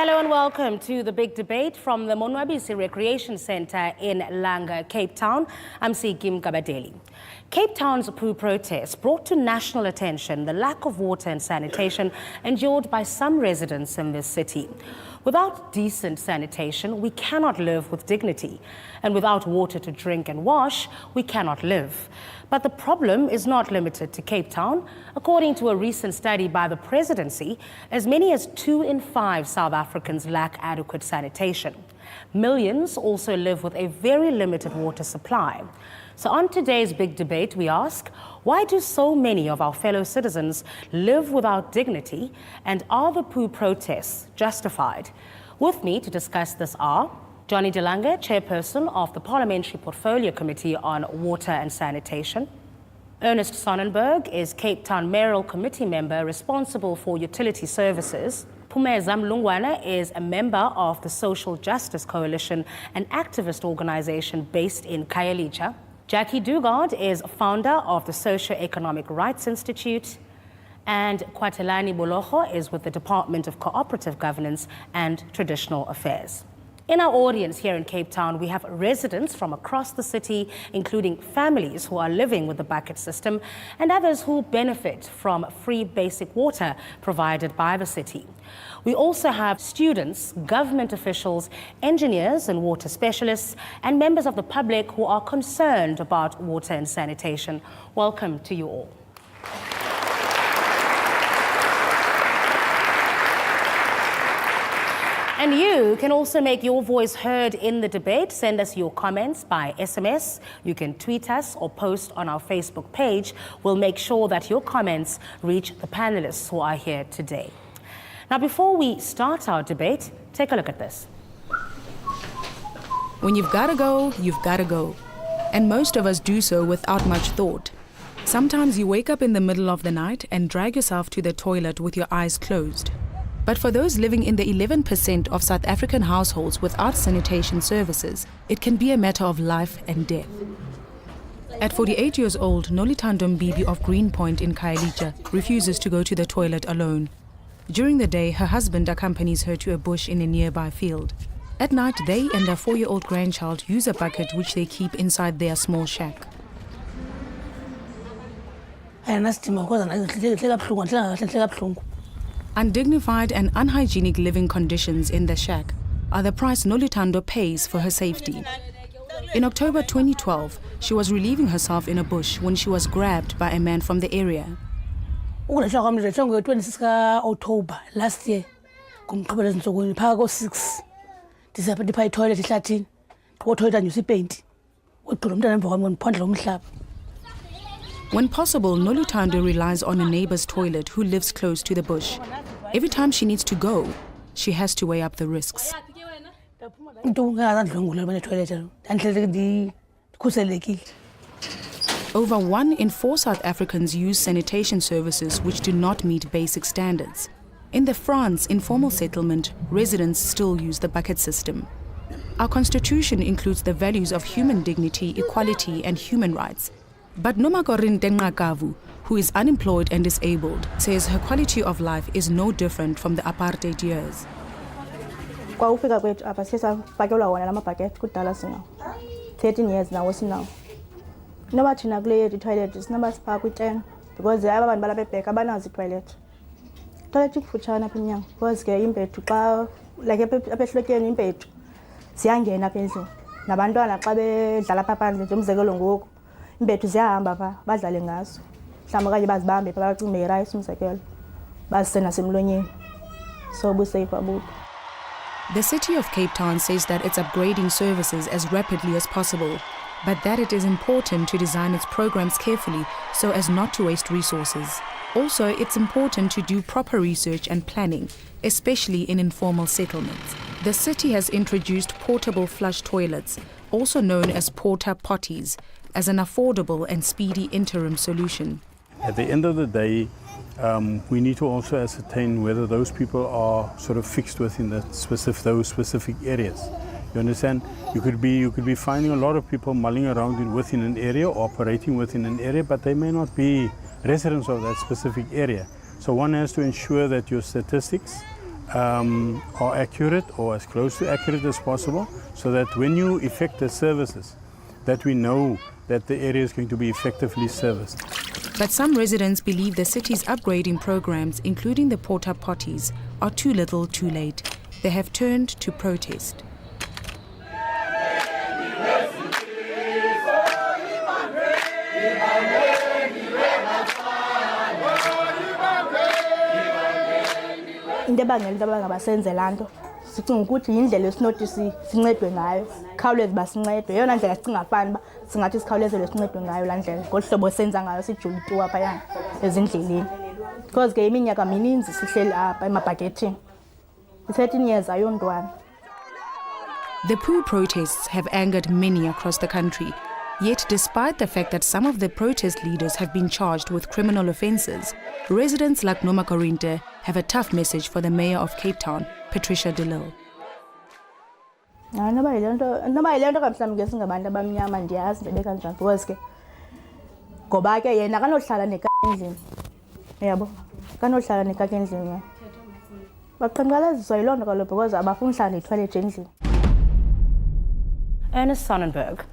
Hello and welcome to the big debate from the Monwabisi Recreation Centre in Langa, Cape Town. I'm Kim Kabadeli. Cape Town's poo protest brought to national attention the lack of water and sanitation endured by some residents in this city. Without decent sanitation, we cannot live with dignity. And without water to drink and wash, we cannot live. But the problem is not limited to Cape Town. According to a recent study by the presidency, as many as 2 in 5 South Africans lack adequate sanitation. Millions also live with a very limited water supply. So on today's big debate, we ask, why do so many of our fellow citizens live without dignity, and are the poo protests justified? With me to discuss this are Johnny DeLange, Chairperson of the Parliamentary Portfolio Committee on Water and Sanitation. Ernest Sonnenberg is Cape Town Mayoral Committee member responsible for utility services. Phumeza Mlungwana is a member of the Social Justice Coalition, an activist organization based in Khayelitsha. Jackie Dugard is founder of the Socio-Economic Rights Institute. And Kwatelani Boloho is with the Department of Cooperative Governance and Traditional Affairs. In our audience here in Cape Town, we have residents from across the city, including families who are living with the bucket system and others who benefit from free basic water provided by the city. We also have students, government officials, engineers and water specialists, and members of the public who are concerned about water and sanitation. Welcome to you all. And you can also make your voice heard in the debate. Send us your comments by SMS. You can tweet us or post on our Facebook page. We'll make sure that your comments reach the panelists who are here today. Now, before we start our debate, take a look at this. When you've got to go, you've got to go. And most of us do so without much thought. Sometimes you wake up in the middle of the night and drag yourself to the toilet with your eyes closed. But for those living in the 11% of South African households without sanitation services, it can be a matter of life and death. At 48 years old, Nolithando Mbibi of Greenpoint in Khayelitsha refuses to go to the toilet alone. During the day, her husband accompanies her to a bush in a nearby field. At night, they and their 4-year-old grandchild use a bucket which they keep inside their small shack. Undignified and unhygienic living conditions in the shack are the price Nolithando pays for her safety. In October 2012, she was relieving herself in a bush when she was grabbed by a man from the area. October last year, When possible, Nolithando relies on a neighbor's toilet who lives close to the bush. Every time she needs to go, she has to weigh up the risks. Over 1 in 4 South Africans use sanitation services which do not meet basic standards. In the France informal settlement, residents still use the bucket system. Our constitution includes the values of human dignity, equality and human rights. But Nomakorin Tenqakavu, who is unemployed and disabled, says her quality of life is no different from the apartheid years. 13 years now, what's now? No matter na the toilet is number spark with 10 because the other one balabeka banazi toilet. Toilet fuchana pinyang was gay in bed to like a petrolician in bed. Siang and up in Nabandona Kabe, Jalapapa, James Zegolongo, in bed to Zamba, Bazalingas. Samagay Bas Bambi, Palatum, may rise from Sakel, Basena Simloni. So we say for book. The city of Cape Town says that it's upgrading services as rapidly as possible, but that it is important to design its programs carefully so as not to waste resources. Also, it's important to do proper research and planning, especially in informal settlements. The city has introduced portable flush toilets, also known as porta potties, as an affordable and speedy interim solution. At the end of the day, we need to also ascertain whether those people are sort of fixed within those specific areas. You understand? You could be finding a lot of people mulling around within an area, operating within an area, but they may not be residents of that specific area. So one has to ensure that your statistics are accurate or as close to accurate as possible, so that when you effect the services, that we know that the area is going to be effectively serviced. But some residents believe the city's upgrading programs, including the porta potties, are too little too late. They have turned to protest. Into ebangela into abangaba senze laa nto sicinga ukuthi yindlela esinothi sincedwe ngayo, khawuleze uba sincedwe. Yeyona ndlela sicinga fani uba singathi sikhawulezelwe sincedwe ngayo laa ndlela, ngolu hlobo senza ngayo sijule ituwa phayana ezindleleni. Because ke iminyaka mininzi sihleli apha emabhakethini. I-13 years ayontwana. The poo protests have angered many across the country. Yet, despite the fact that some of the protest leaders have been charged with criminal offences, residents like Noma Corinte have a tough message for the mayor of Cape Town, Patricia de Lille. Noba yile nto kamhlawumbi ke singabantu abamnyama ndiyazi ndibe kanjani, because ke ngoba ke yena kanohlala nekaka endlini. Yabo, kanohlala nekaka endlini. Baqhankqalaziswa yiloo nto kaloku because abafuni uhlala nethoyilethi endlini. Ernest Sonnenberg,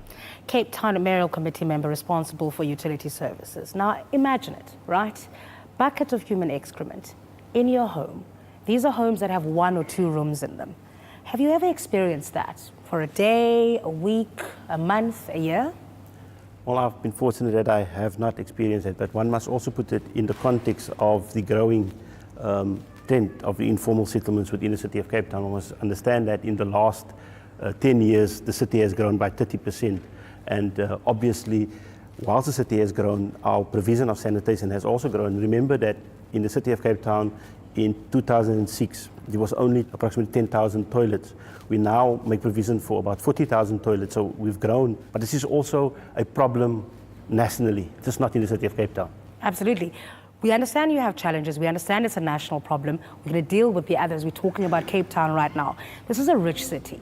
Cape Town Mayoral Committee member responsible for utility services. Now imagine it, right? Bucket of human excrement in your home. These are homes that have 1 or 2 rooms in them. Have you ever experienced that for a day, a week, a month, a year? Well, I've been fortunate that I have not experienced it, but one must also put it in the context of the growing trend of the informal settlements within the city of Cape Town. One must understand that in the last 10 years, the city has grown by 30%. And obviously, whilst the city has grown, our provision of sanitation has also grown. Remember that in the city of Cape Town, in 2006, there was only approximately 10,000 toilets. We now make provision for about 40,000 toilets, so we've grown. But this is also a problem nationally, just not in the city of Cape Town. Absolutely. We understand you have challenges. We understand it's a national problem. We're going to deal with the others. We're talking about Cape Town right now. This is a rich city.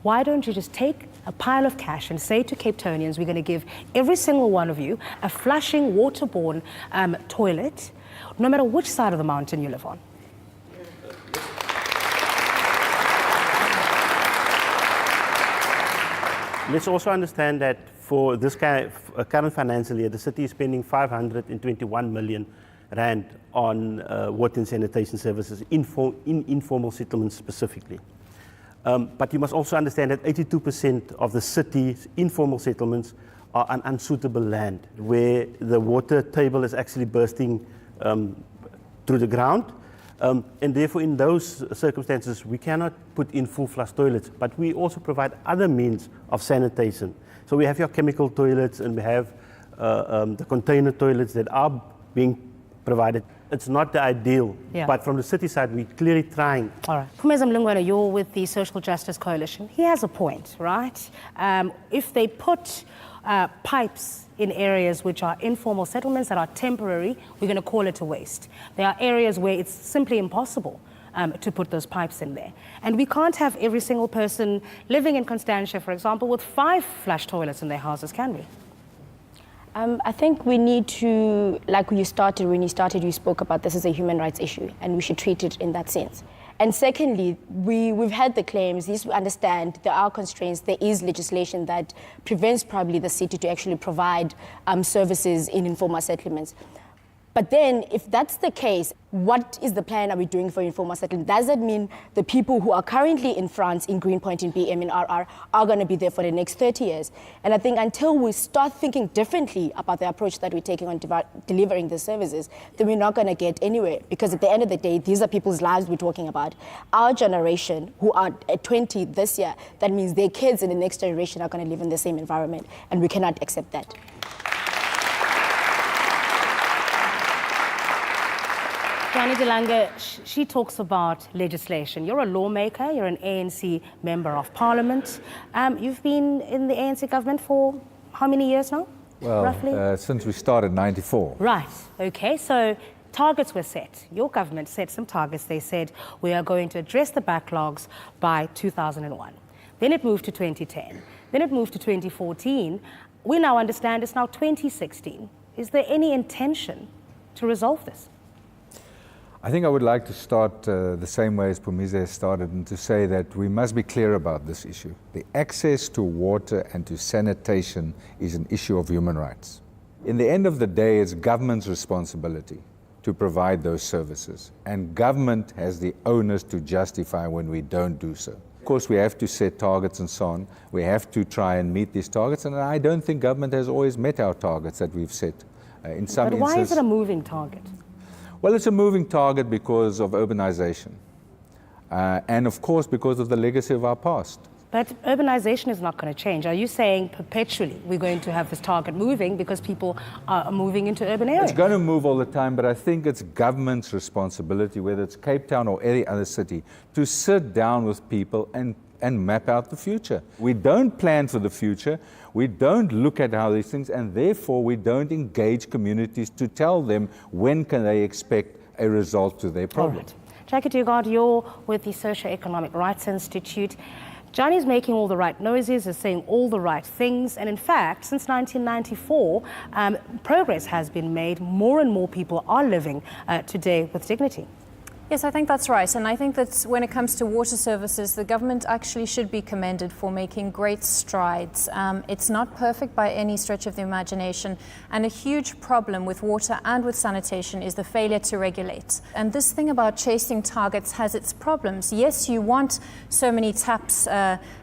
Why don't you just take a pile of cash and say to Cape Townians, we're going to give every single one of you a flushing, waterborne toilet, no matter which side of the mountain you live on. Let's also understand that for this current financial year, the city is spending 521 million rand on water and sanitation services in informal settlements specifically. But you must also understand that 82% of the city's informal settlements are on unsuitable land, where the water table is actually bursting through the ground. And therefore, in those circumstances, we cannot put in full flush toilets, but we also provide other means of sanitation. So we have your chemical toilets, and we have the container toilets that are being provided. It's not the ideal, but from the city side, we're clearly trying. All right. Phumeza Mlungwana, you're with the Social Justice Coalition. He has a point, right? If they put pipes in areas which are informal settlements that are temporary, we're going to call it a waste. There are areas where it's simply impossible to put those pipes in there. And we can't have every single person living in Constantia, for example, with 5 flush toilets in their houses, can we? I think we need to, like when you started, you spoke about this as a human rights issue, and we should treat it in that sense. And secondly, we've had the claims, these we understand, there are constraints, there is legislation that prevents probably the city to actually provide services in informal settlements. But then, if that's the case, what is the plan are we doing for informal settlement? Does that mean the people who are currently in France, in Greenpoint, in BM, in RR, are going to be there for the next 30 years? And I think until we start thinking differently about the approach that we're taking on delivering the services, then we're not going to get anywhere. Because at the end of the day, these are people's lives we're talking about. Our generation, who are at 20 this year, that means their kids in the next generation are going to live in the same environment. And we cannot accept that. Jani Delanga, she talks about legislation. You're a lawmaker, you're an ANC member of parliament. You've been in the ANC government for how many years now, roughly? Since we started, 94. Right, okay, so targets were set. Your government set some targets. They said, we are going to address the backlogs by 2001. Then it moved to 2010. Then it moved to 2014. We now understand it's now 2016. Is there any intention to resolve this? I think I would like to start the same way as Pumize has started, and to say that we must be clear about this issue. The access to water and to sanitation is an issue of human rights. In the end of the day, it's government's responsibility to provide those services, and government has the onus to justify when we don't do so. Of course, we have to set targets and so on. We have to try and meet these targets, and I don't think government has always met our targets that we've set. In some But why is it a moving target? Well, it's a moving target because of urbanization, and of course because of the legacy of our past. But urbanization is not going to change. Are you saying perpetually we're going to have this target moving because people are moving into urban areas? It's going to move all the time, but I think it's government's responsibility, whether it's Cape Town or any other city, to sit down with people and map out the future. We don't plan for the future, we don't look at how these things, and therefore we don't engage communities to tell them when can they expect a result to their problem. All right. Jackie Dugard, you're with the Socio-Economic Rights Institute. Johnny's making all the right noises, is saying all the right things, and in fact, since 1994, progress has been made. More and more people are living today with dignity. Yes, I think that's right. And I think that when it comes to water services, the government actually should be commended for making great strides. It's not perfect by any stretch of the imagination. And a huge problem with water and with sanitation is the failure to regulate. And this thing about chasing targets has its problems. Yes, you want so many taps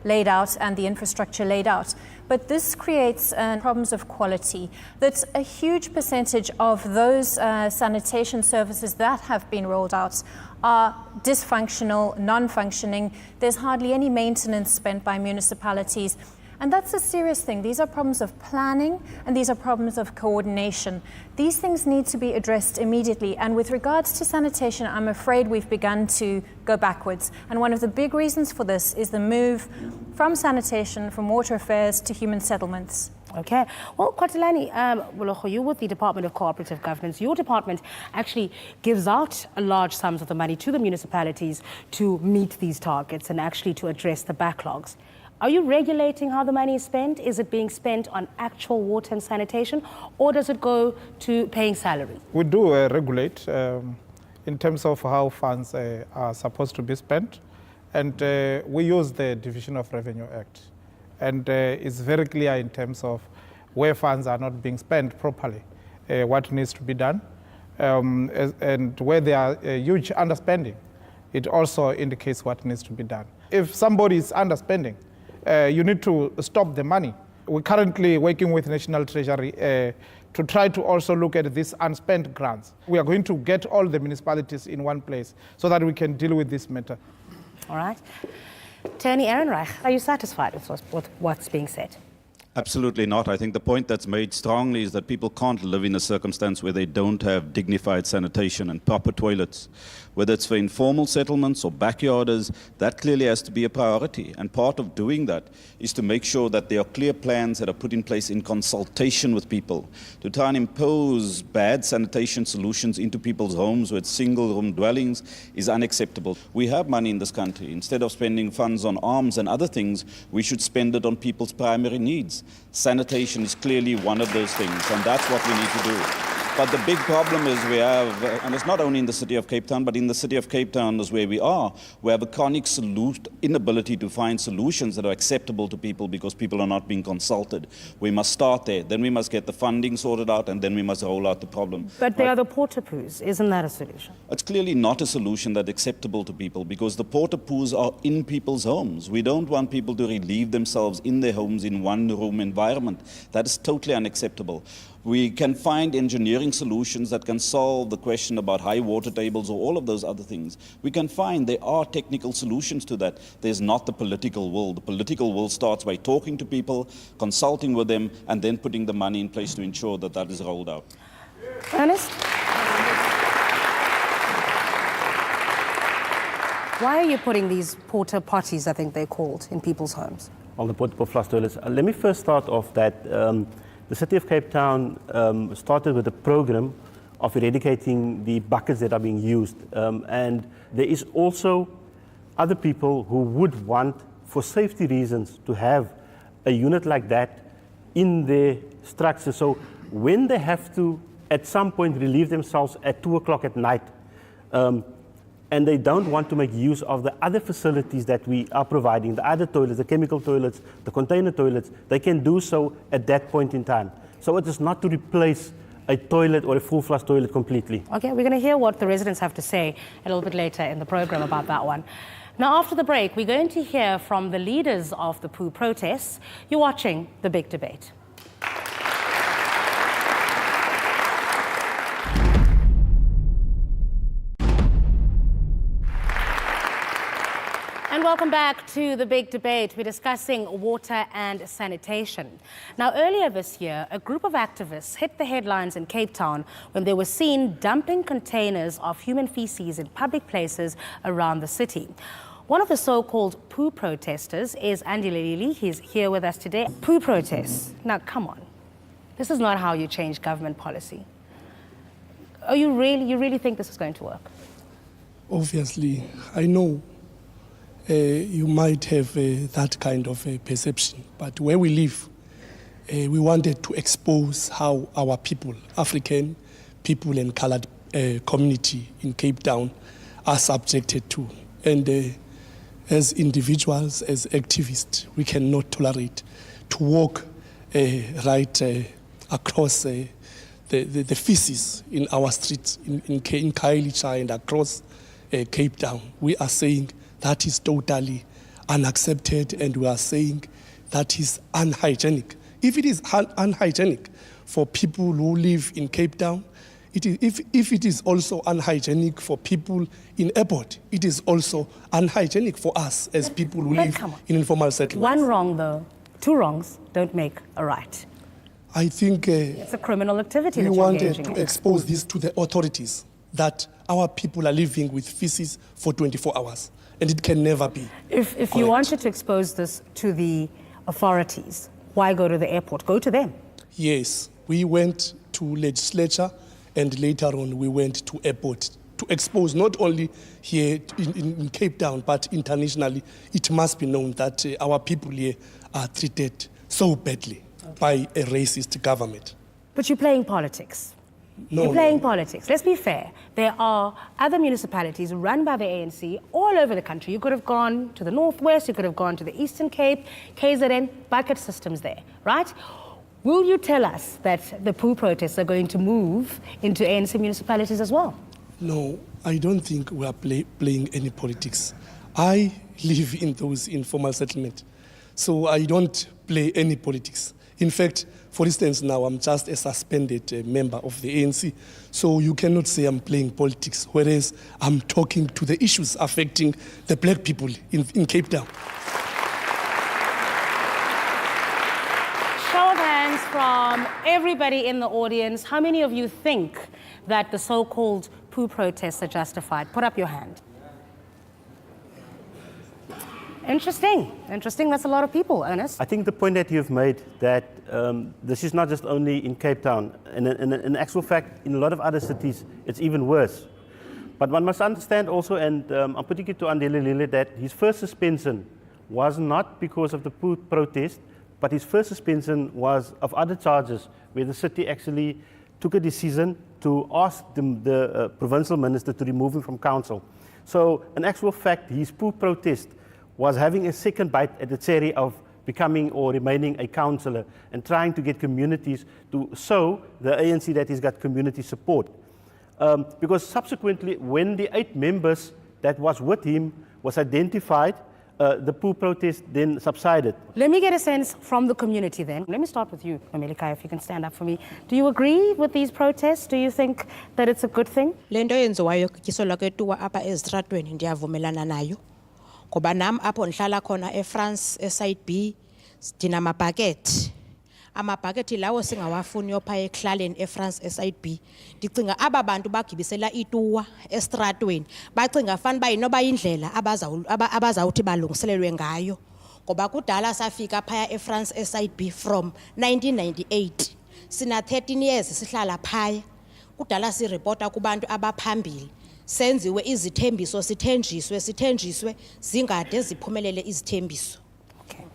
laid out and the infrastructure laid out. But this creates problems of quality. That's a huge percentage of those sanitation services that have been rolled out are dysfunctional, non-functioning. There's hardly any maintenance spent by municipalities. And that's a serious thing. These are problems of planning and these are problems of coordination. These things need to be addressed immediately. And with regards to sanitation, I'm afraid we've begun to go backwards. And one of the big reasons for this is the move from sanitation, from water affairs to human settlements. Okay. Well, Kwatilani, you're with the Department of Cooperative Governance. Your department actually gives out large sums of the money to the municipalities to meet these targets and actually to address the backlogs. Are you regulating how the money is spent? Is it being spent on actual water and sanitation, or does it go to paying salary? We do regulate in terms of how funds are supposed to be spent, and we use the Division of Revenue Act. And it's very clear in terms of where funds are not being spent properly, what needs to be done, and where there are huge underspending, it also indicates what needs to be done. If somebody is underspending, you need to stop the money. We're currently working with National Treasury to try to also look at these unspent grants. We are going to get all the municipalities in one place so that we can deal with this matter. All right. Attorney Ehrenreich, are you satisfied with what's being said? Absolutely not. I think the point that's made strongly is that people can't live in a circumstance where they don't have dignified sanitation and proper toilets. Whether it's for informal settlements or backyarders, that clearly has to be a priority. And part of doing that is to make sure that there are clear plans that are put in place in consultation with people. To try and impose bad sanitation solutions into people's homes with single-room dwellings is unacceptable. We have money in this country. Instead of spending funds on arms and other things, we should spend it on people's primary needs. Sanitation is clearly one of those things, and that's what we need to do. But the big problem is we have, and it's not only in the city of Cape Town, but in the city of Cape Town is where we have a chronic inability to find solutions that are acceptable to people because people are not being consulted. We must start there, then we must get the funding sorted out, and then we must roll out the problem. But they are the porta-poos. Isn't that a solution? It's clearly not a solution that's acceptable to people because the porta-poos are in people's homes. We don't want people to relieve themselves in their homes in one-room environment. That is totally unacceptable. We can find engineering solutions that can solve the question about high water tables or all of those other things. We can find there are technical solutions to that. There's not the political will. The political will starts by talking to people, consulting with them, and then putting the money in place to ensure that that is rolled out. Ernest? Why are you putting these porta potties, I think they're called, in people's homes? All the portable flush toilets. Let me first start off that the City of Cape Town started with a program of eradicating the buckets that are being used. And there is also other people who would want, for safety reasons, to have a unit like that in their structure. So when they have to, at some point, relieve themselves at 2 o'clock at night, And they don't want to make use of the other facilities that we are providing, the other toilets, the chemical toilets, the container toilets. They can do so at that point in time. So it is not to replace a toilet or a full flush toilet completely. Okay, we're going to hear what the residents have to say a little bit later in the program about that one. Now, after the break, we're going to hear from the leaders of the poo protests. You're watching The Big Debate. And welcome back to The Big Debate. We're discussing water and sanitation. Now, earlier this year, a group of activists hit the headlines in Cape Town when they were seen dumping containers of human feces in public places around the city. One of the so-called poo protesters is Andy Lilili. He's here with us today. Poo protests. Now, come on. This is not how you change government policy. Oh, you really think this is going to work? Obviously, I know you might have that kind of perception, but where we live, we wanted to expose how our people, African people and colored community in Cape Town are subjected to. And as individuals, as activists, we cannot tolerate to walk right across the feces in our streets in Khayelitsha and across Cape Town. We are saying that is totally unaccepted, and we are saying that is unhygienic. If it is unhygienic for people who live in Cape Town, if it is also unhygienic for people in airport, it is also unhygienic for us as people who live in informal settlements. One wrong, though. Two wrongs don't make a right. I think it's a criminal activity that we you're wanted engaging to in. expose this to the authorities, that our people are living with feces for 24 hours, and it can never be. If you wanted to expose this to the authorities, why go to the airport? Go to them. Yes, we went to legislature, and later on we went to airport to expose not only here in Cape Town, but internationally. It must be known that our people here are treated so badly by a racist government. But you're playing politics. No, You're playing politics. Let's be fair. There are other municipalities run by the ANC all over the country. You could have gone to the Northwest, you could have gone to the Eastern Cape, KZN, bucket systems there, right? Will you tell us that the poo protests are going to move into ANC municipalities as well? No, I don't think we are playing any politics. I live in those informal settlements, so I don't play any politics. In fact, for instance, now I'm just a suspended member of the ANC, so you cannot say I'm playing politics, whereas I'm talking to the issues affecting the black people in Cape Town. Show of hands from everybody in the audience. How many of you think that the so-called poo protests are justified? Put up your hand. Interesting. That's a lot of people, Ernest. I think the point that you've made, that this is not just only in Cape Town. In actual fact, in a lot of other cities, it's even worse. But one must understand also, and I'm putting it to Andile Lile, that his first suspension was not because of the poo protest, but his first suspension was of other charges, where the city actually took a decision to ask the provincial minister to remove him from council. So, in actual fact, his poo protest was having a second bite at the cherry of becoming or remaining a councillor and trying to get communities to show the ANC that he's got community support. Because subsequently, when the 8 members that was with him was identified, the poo protest then subsided. Let me get a sense from the community then. Let me start with you, Mamelika, if you can stand up for me. Do you agree with these protests? Do you think that it's a good thing? Lento yenziwayo kisolwaketuwa apha ezitratweni ndiyavumelana nayo. Ngoba nam apho ndihlala khona eFrance eside B dinamabhakethi. Amabhakethi lawo singawafuniyo pha ekuhlaleni eFrance eside B. Ndicinga aba bantu bagibisela ituwa estratweni. Bacinga fana bayinoba indlela abazawuthi balungiselelwe ngayo. Ngoba kudala safika phaya eFrance eside B from 1998. Sina 13 years sihlala phaya. Kudala sireporta kubantu abaphambili. Senziwe izithembiso sithenjiswe zingade ziphumelele izithembiso. Okay.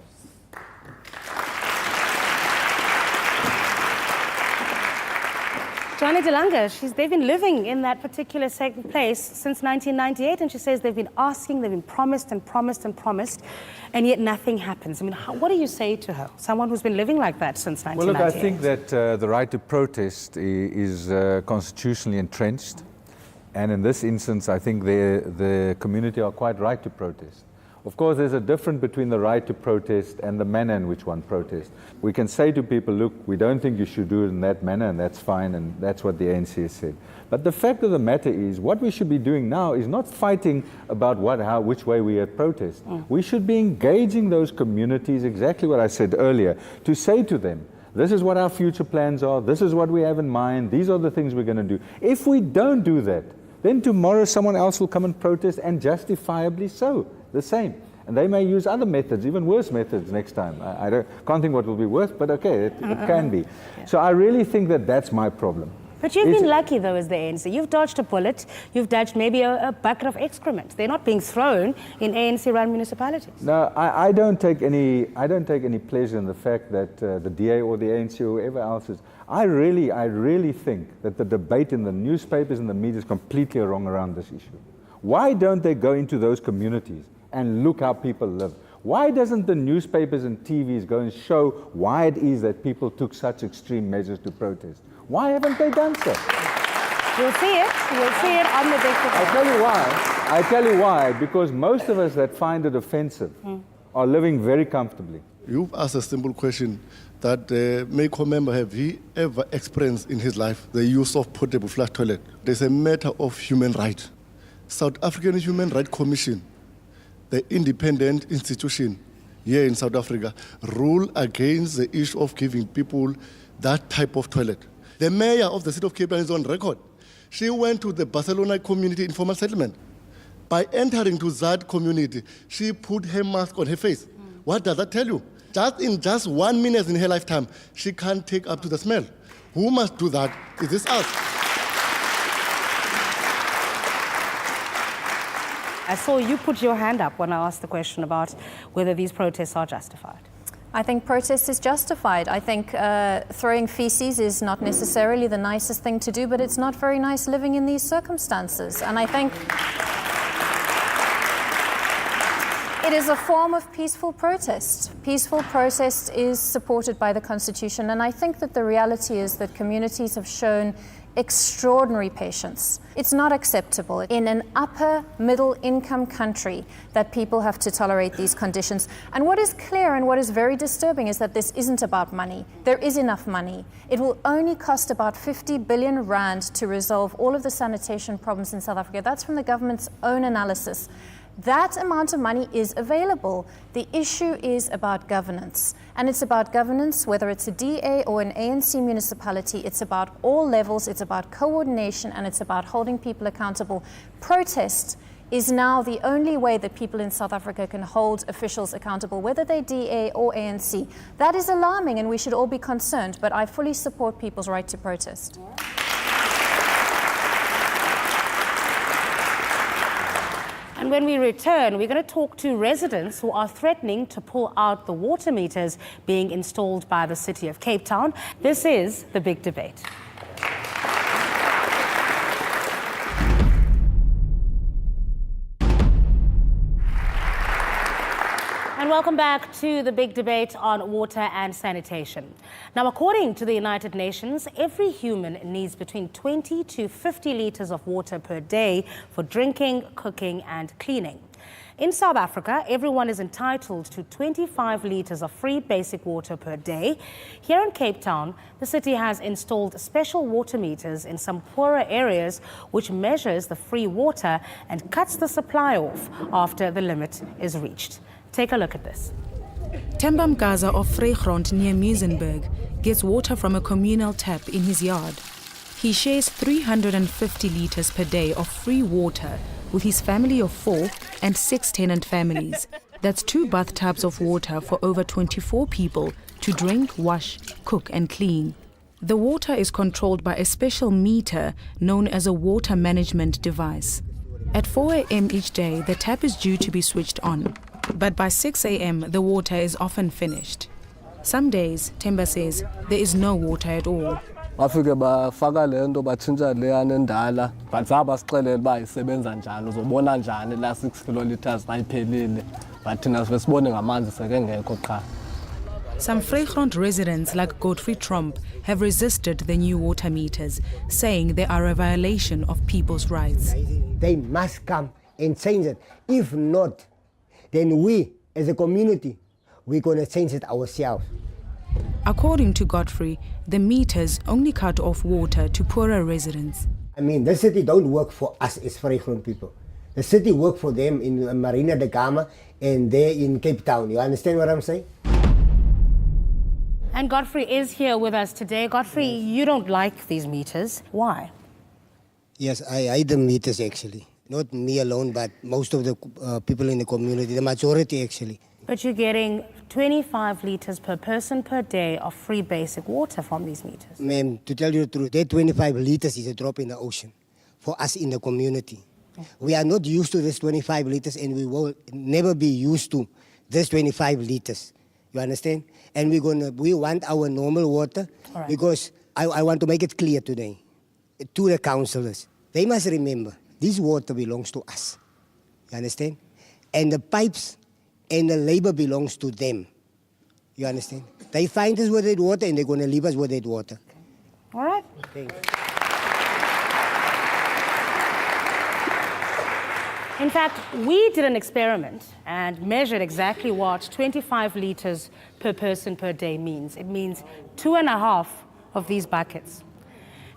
Johnny DeLanga, they've been living in that particular place since 1998, and she says they've been asking, they've been promised and promised and promised, and yet nothing happens. I mean, what do you say to her, someone who's been living like that since 1998? Well, look, I think that the right to protest is constitutionally entrenched, and in this instance, I think the community are quite right to protest. Of course, there's a difference between the right to protest and the manner in which one protests. We can say to people, look, we don't think you should do it in that manner, and that's fine, and that's what the ANC has said. But the fact of the matter is, what we should be doing now is not fighting about which way we protest. We should be engaging those communities, exactly what I said earlier, to say to them, this is what our future plans are, this is what we have in mind, these are the things we're going to do. If we don't do that, then tomorrow someone else will come and protest, and justifiably so. The same. And they may use other methods, even worse methods next time. I can't think what will be worse, but okay, it can be. Yeah. So I really think that that's my problem. But you've been lucky, though, as the ANC. You've dodged a bullet. You've dodged maybe a bucket of excrement. They're not being thrown in ANC-run municipalities. No, I don't take any pleasure in the fact that the DA or the ANC or whoever else is. I really think that the debate in the newspapers and the media is completely wrong around this issue. Why don't they go into those communities and look how people live? Why doesn't the newspapers and TVs go and show why it is that people took such extreme measures to protest? Why haven't they done so? You'll see it. You'll see it on the big debate. I tell you why. Because most of us that find it offensive are living very comfortably. You've asked a simple question that Mayco member, have he ever experienced in his life the use of portable flush toilet? There's a matter of human right. South African Human Rights Commission, the independent institution here in South Africa, rule against the issue of giving people that type of toilet. The mayor of the city of Cape Town is on record. She went to the Barcelona community informal settlement. By entering to that community, she put her mask on her face. What does that tell you? In just 1 minute in her lifetime, she can't take up to the smell. Who must do that? Is this us? I saw you put your hand up when I asked the question about whether these protests are justified. I think protest is justified. I think throwing feces is not necessarily the nicest thing to do, but it's not very nice living in these circumstances. And I think it is a form of peaceful protest. Peaceful protest is supported by the Constitution, and I think that the reality is that communities have shown extraordinary patience. It's not acceptable in an upper middle income country that people have to tolerate these conditions. And what is clear and what is very disturbing is that this isn't about money. There is enough money. It will only cost about 50 billion rand to resolve all of the sanitation problems in South Africa. That's from the government's own analysis. That amount of money is available. The issue is about governance. And it's about governance, whether it's a DA or an ANC municipality. It's about all levels. It's about coordination, and it's about holding people accountable. Protest is now the only way that people in South Africa can hold officials accountable, whether they're DA or ANC. That is alarming, and we should all be concerned, but I fully support people's right to protest. And when we return, we're going to talk to residents who are threatening to pull out the water meters being installed by the city of Cape Town. This is The Big Debate. And welcome back to The Big Debate on water and sanitation. Now, according to the United Nations, every human needs between 20 to 50 litres of water per day for drinking, cooking and cleaning. In South Africa, everyone is entitled to 25 litres of free basic water per day. Here in Cape Town, the city has installed special water meters in some poorer areas, which measures the free water and cuts the supply off after the limit is reached. Take a look at this. Themba Mgaza of Vrygrond near Muizenberg gets water from a communal tap in his yard. He shares 350 litres per day of free water with his family of 4 and 6 tenant families. That's 2 bathtubs of water for over 24 people to drink, wash, cook and clean. The water is controlled by a special meter known as a water management device. At 4 a.m. each day, the tap is due to be switched on. But by 6 a.m., the water is often finished. Some days, Themba says, there is no water at all. bafike bafaka le nto batshintsha leyana endala but zabasixelela uba isebenza njani uzobona njani la 6 kiloliters ayiphelile but thina sibe sibone ngamanzi sekengekho qha. Some Vrygrond residents like Godfrey Tromp have resisted the new water meters, saying they are a violation of people's rights. They must come and change it. If not, then we, as a community, we're going to change it ourselves. According to Godfrey, the meters only cut off water to poorer residents. I mean, the city don't work for us as Vrygrond people. The city work for them in Marina de Gama and there in Cape Town. You understand what I'm saying? And Godfrey is here with us today. Godfrey, you don't like these meters. Why? Yes, I hate the meters actually. Not me alone, but most of the people in the community, the majority actually. But you're getting 25 litres per person per day of free basic water from these meters. Ma'am, to tell you the truth, that 25 litres is a drop in the ocean for us in the community. We are not used to this 25 litres and we will never be used to this 25 litres. You understand? And we want our normal water because I want to make it clear today to the councillors. They must remember, this water belongs to us. You understand? And the pipes and the labor belongs to them. You understand? They find us with that water and they're going to leave us with that water. All right. Thanks. In fact, we did an experiment and measured exactly what 25 litres per person per day means. It means 2.5 of these buckets.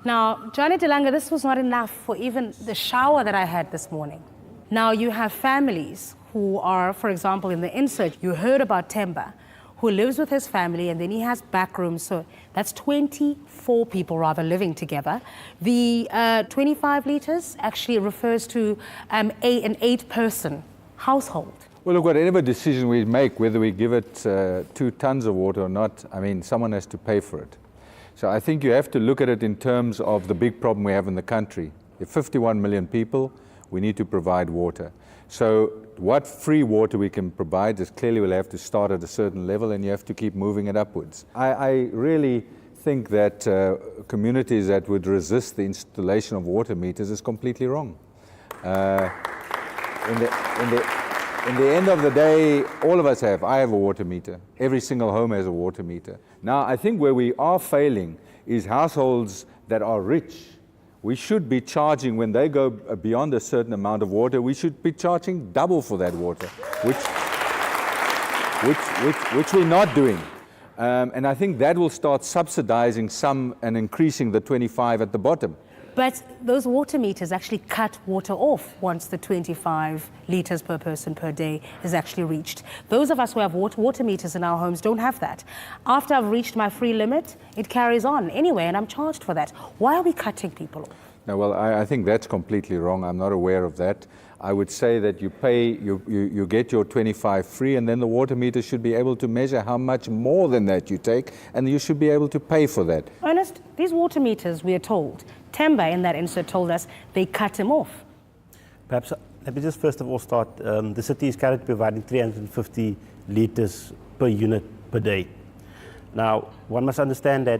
Now, Johnny Delanga, this was not enough for even the shower that I had this morning. Now, you have families who are, for example, in the insert, you heard about Temba, who lives with his family, and then he has back rooms, so that's 24 people rather living together. The 25 litres actually refers to an 8-person household. Well, look, whatever decision we make, whether we give it 2 tons of water or not, I mean, someone has to pay for it. So I think you have to look at it in terms of the big problem we have in the country. If 51 million people, we need to provide water. So what free water we can provide is clearly we'll have to start at a certain level and you have to keep moving it upwards. I really think that communities that would resist the installation of water meters is completely wrong. In the end of the day, all of us have. I have a water meter. Every single home has a water meter. Now, I think where we are failing is households that are rich. We should be charging, when they go beyond a certain amount of water, we should be charging double for that water, which we're not doing. And I think that will start subsidizing some and increasing the 25 at the bottom. But those water meters actually cut water off once the 25 litres per person per day is actually reached. Those of us who have water meters in our homes don't have that. After I've reached my free limit, it carries on anyway, and I'm charged for that. Why are we cutting people off? No, well, I think that's completely wrong. I'm not aware of that. I would say that you pay, you get your 25 free, and then the water meter should be able to measure how much more than that you take, and you should be able to pay for that. Ernest, these water meters, we are told, Temba in that insert told us they cut him off. Perhaps let me just first of all start. The city is currently providing 350 litres per unit per day. Now, one must understand that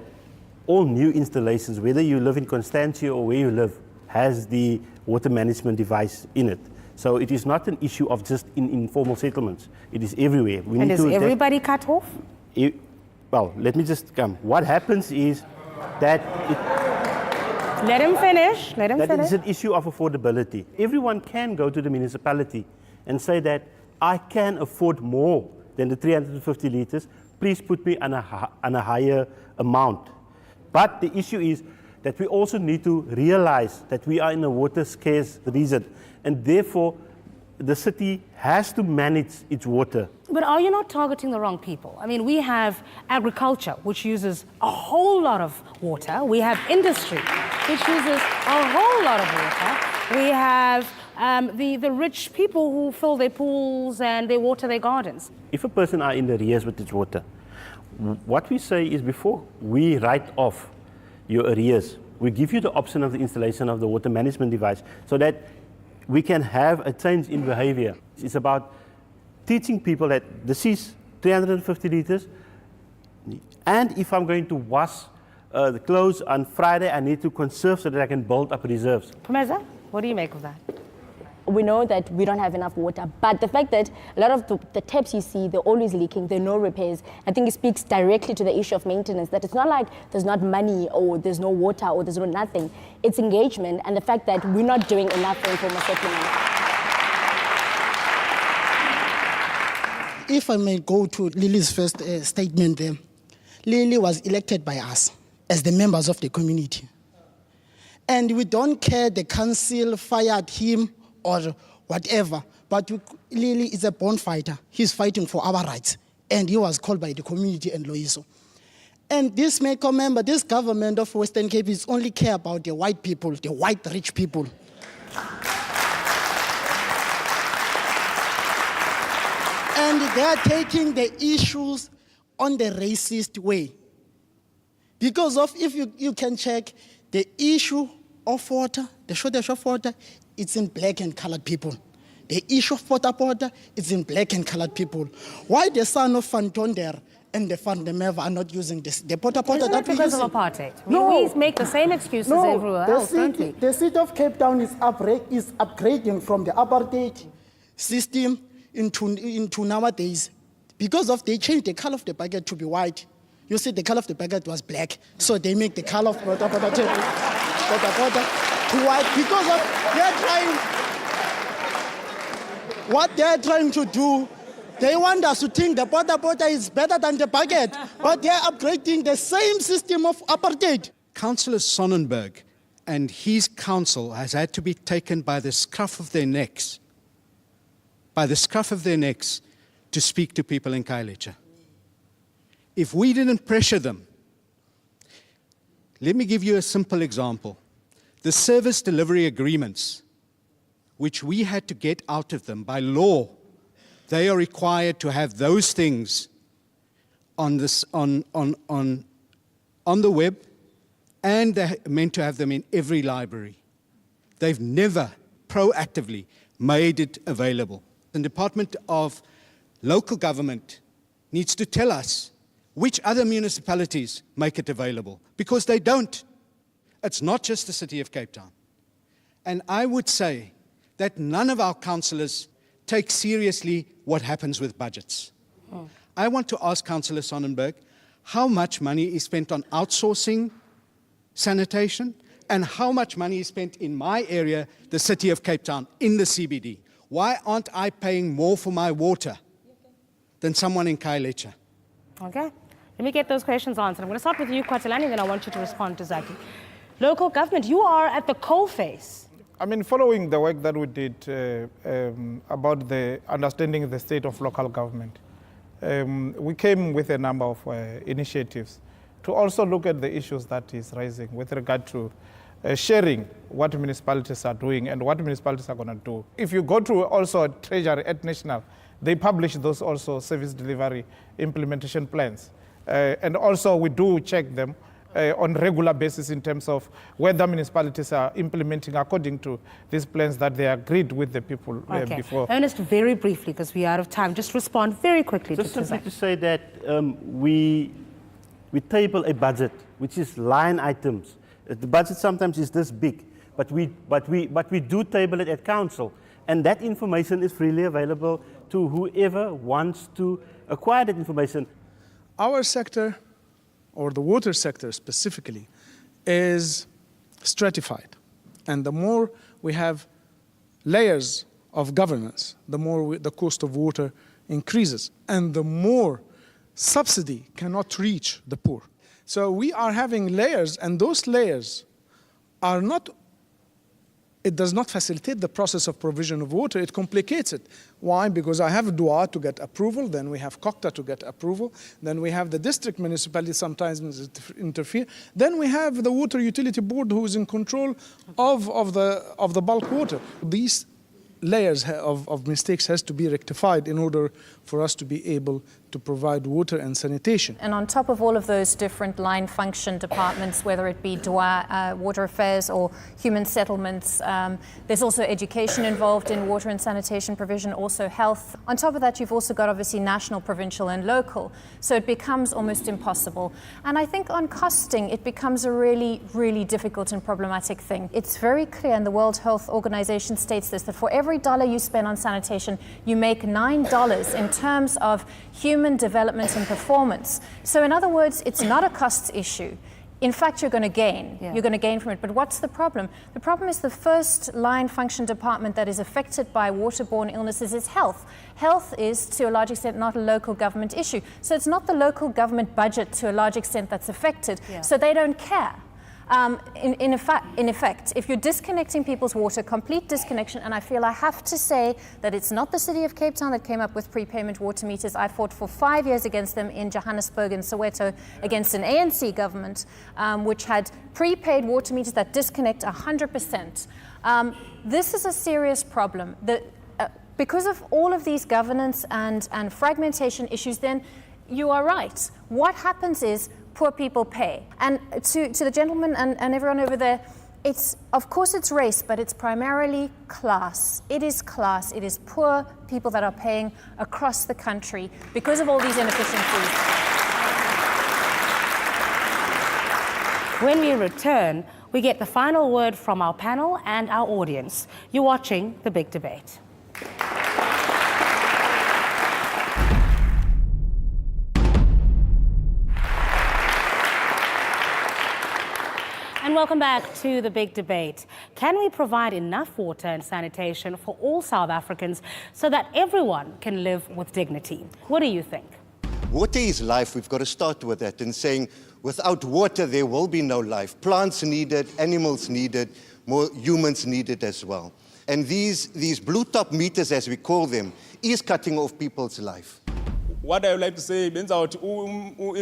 all new installations, whether you live in Constantia or where you live, has the water management device in it. So it is not an issue of just in informal settlements. It is everywhere. And is everybody cut off? Well, let me just come. What happens is that let him finish. It is an issue of affordability. Everyone can go to the municipality and say that I can afford more than the 350 litres. Please put me on a higher amount. But the issue is that we also need to realize that we are in a water scarce region, and therefore the city has to manage its water. But are you not targeting the wrong people? I mean, we have agriculture, which uses a whole lot of water. We have industry, which uses a whole lot of water. We have the rich people who fill their pools and they water their gardens. If a person are in the arrears with its water, what we say is before we write off your arrears, we give you the option of the installation of the water management device so that we can have a change in behavior. It's about teaching people that this is 350 litres, and if I'm going to wash close on Friday. I need to conserve so that I can build up reserves. Promeza, what do you make of that? We know that we don't have enough water, but the fact that a lot of the taps you see, they're always leaking, there are no repairs, I think it speaks directly to the issue of maintenance, that it's not like there's not money or there's no water or there's no nothing. It's engagement and the fact that we're not doing enough for informal settlement. If I may go to Lily's first statement there, Lily was elected by us as the members of the community. And we don't care the council fired him or whatever, but Lily is a born fighter. He's fighting for our rights. And he was called by the community and Loiso. And this may remember, this government of Western Cape is only care about the white people, the white rich people. And they are taking the issues on the racist way. Because of, if you can check, the issue of water, the shortage of water, it's in black and colored people. The issue of Porta, it's in black and colored people. Why the son of Van Tonder and the Van der Merwe are not using this? The Porta that we because use of apartheid. No. We make the same excuses everywhere else, don't we? The city of Cape Town is upgrading from the apartheid system into nowadays. Because of they changed the color of the bucket to be white. You see, the color of the bucket was black, so they make the color of Porta to white because of what they're trying to do. They want us to think the Porta is better than the bucket, but they're upgrading the same system of apartheid. Councillor Sonnenberg and his council has had to be taken by the scruff of their necks, to speak to people in Khayelitsha. If we didn't pressure them, let me give you a simple example. The service delivery agreements, which we had to get out of them by law, they are required to have those things on the web, and they're meant to have them in every library. They've never proactively made it available. The Department of Local Government needs to tell us which other municipalities make it available, because they don't. It's not just the city of Cape Town. And I would say that none of our councillors take seriously what happens with budgets. I want to ask Councillor Sonnenberg how much money is spent on outsourcing sanitation and how much money is spent in my area, the city of Cape Town, in the CBD. Why aren't I paying more for my water than someone in Khayelitsha? Okay, let me get those questions answered. I'm going to start with you, Kwatilani, and then I want you to respond to Zaki. Local government, you are at the coalface. I mean, following the work that we did about the understanding the state of local government, we came with a number of initiatives to also look at the issues that is rising with regard to sharing what municipalities are doing and what municipalities are going to do. If you go to also Treasury at National, they publish those also service delivery implementation plans. And also we do check them on a regular basis in terms of whether municipalities are implementing according to these plans that they agreed with the people before. Ernest, very briefly, because we are out of time, just respond very quickly just to simply to say that we table a budget, which is line items. The budget sometimes is this big, but we do table it at council, and that information is freely available to whoever wants to acquire that information. Our sector, or the water sector specifically, is stratified. And the more we have layers of governance, the more the cost of water increases, and the more subsidy cannot reach the poor. So we are having layers, and those layers are not, it does not facilitate the process of provision of water, it complicates it. Why? Because I have Dua to get approval, then we have Kokta to get approval, then we have the district municipality sometimes interfere, then we have the water utility board who is in control of the bulk water. These layers of mistakes has to be rectified in order for us to be able to provide water and sanitation. And on top of all of those different line function departments, whether it be DWA, Water Affairs or Human Settlements, there's also education involved in water and sanitation provision, also health. On top of that, you've also got obviously national, provincial and local. So it becomes almost impossible. And I think on costing, it becomes a really, really difficult and problematic thing. It's very clear, and the World Health Organization states this, that for every dollar you spend on sanitation, you make $9 in terms of human development and performance. So in other words, it's not a costs issue. In fact, you're going to gain. Yeah. You're going to gain from it. But what's the problem? The problem is the first line function department that is affected by waterborne illnesses is health. Health is, to a large extent, not a local government issue. So it's not the local government budget, to a large extent, that's affected. Yeah. So they don't care. In effect, if you're disconnecting people's water, complete disconnection, and I feel I have to say that it's not the city of Cape Town that came up with prepayment water meters. I fought for 5 years against them in Johannesburg and Soweto against an ANC government, which had prepaid water meters that disconnect 100%. This is a serious problem. Because of all of these governance and fragmentation issues, then you are right. What happens is poor people pay. And to the gentleman and everyone over there, of course it's race, but it's primarily class. It is class. It is poor people that are paying across the country because of all these inefficiencies. When we return, we get the final word from our panel and our audience. You're watching The Big Debate. And welcome back to The Big Debate. Can we provide enough water and sanitation for all South Africans so that everyone can live with dignity? What do you think? Water is life. We've got to start with that and saying without water there will be no life. Plants needed, animals needed, more humans needed as well. And these blue top meters, as we call them, is cutting off people's life. What I would like to say, the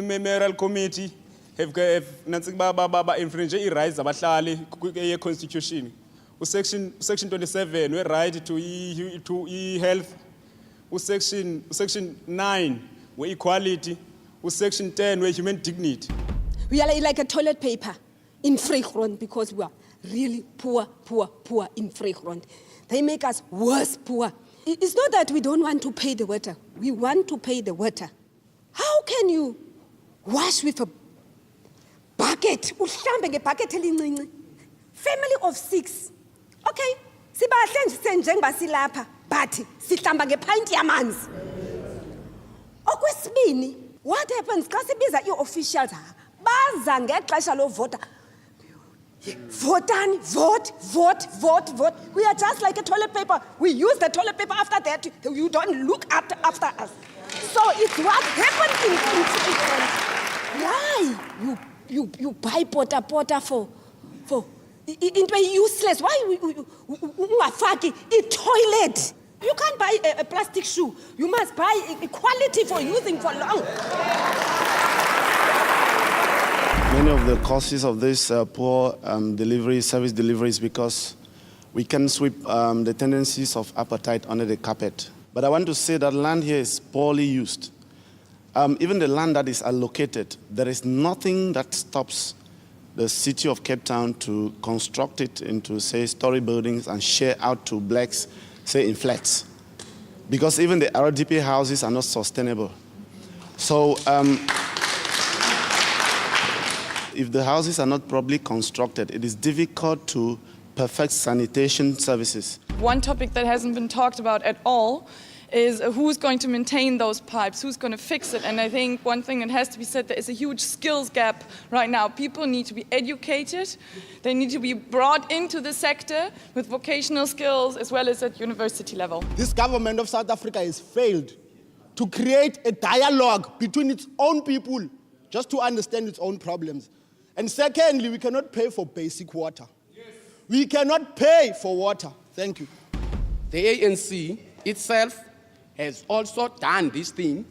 Memorial Committee have infringed the rights of the Constitution. Section 27, we right to health. Section 9, we equality. Section 10, we human dignity. We are like a toilet paper in Vrygrond because we are really poor in Vrygrond. They make us worse poor. It's not that we don't want to pay the water. We want to pay the water. How can you wash with a bucket? Family of 6. Okay, but what happens? Officials vote. We are just like a toilet paper. We use the toilet paper. After that, you don't look after us. So it's what happened in why you buy porta for into a useless. Why a toilet? You can't buy a plastic shoe. You must buy a quality for using for long. Many of the causes of this poor service deliveries, because we can sweep the tendencies of apartheid under the carpet. But I want to say that land here is poorly used. Even the land that is allocated, there is nothing that stops the city of Cape Town to construct it into, say, story buildings and share out to blacks, say, in flats. Because even the RDP houses are not sustainable. So, if the houses are not properly constructed, it is difficult to perfect sanitation services. One topic that hasn't been talked about at all is who's going to maintain those pipes, who's going to fix it. And I think one thing that has to be said, there is a huge skills gap right now. People need to be educated. They need to be brought into the sector with vocational skills as well as at university level. This government of South Africa has failed to create a dialogue between its own people just to understand its own problems. And secondly, we cannot pay for basic water. Yes. We cannot pay for water. Thank you. The ANC itself has also done this thing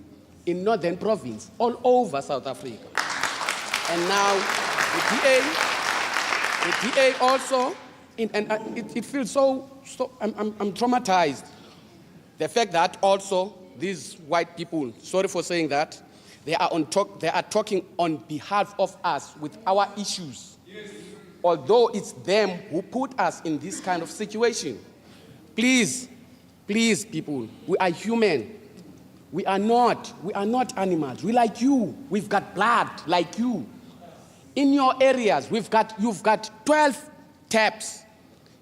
in Northern Province, all over South Africa. And now the DA also It feels so I'm traumatized. The fact that also these white people, sorry for saying that, they are talking on behalf of us with our issues. Yes. Although it's them who put us in this kind of situation. Please, people, we are human. We are not animals. We like you. We've got blood like you. In your areas, you've got 12 taps.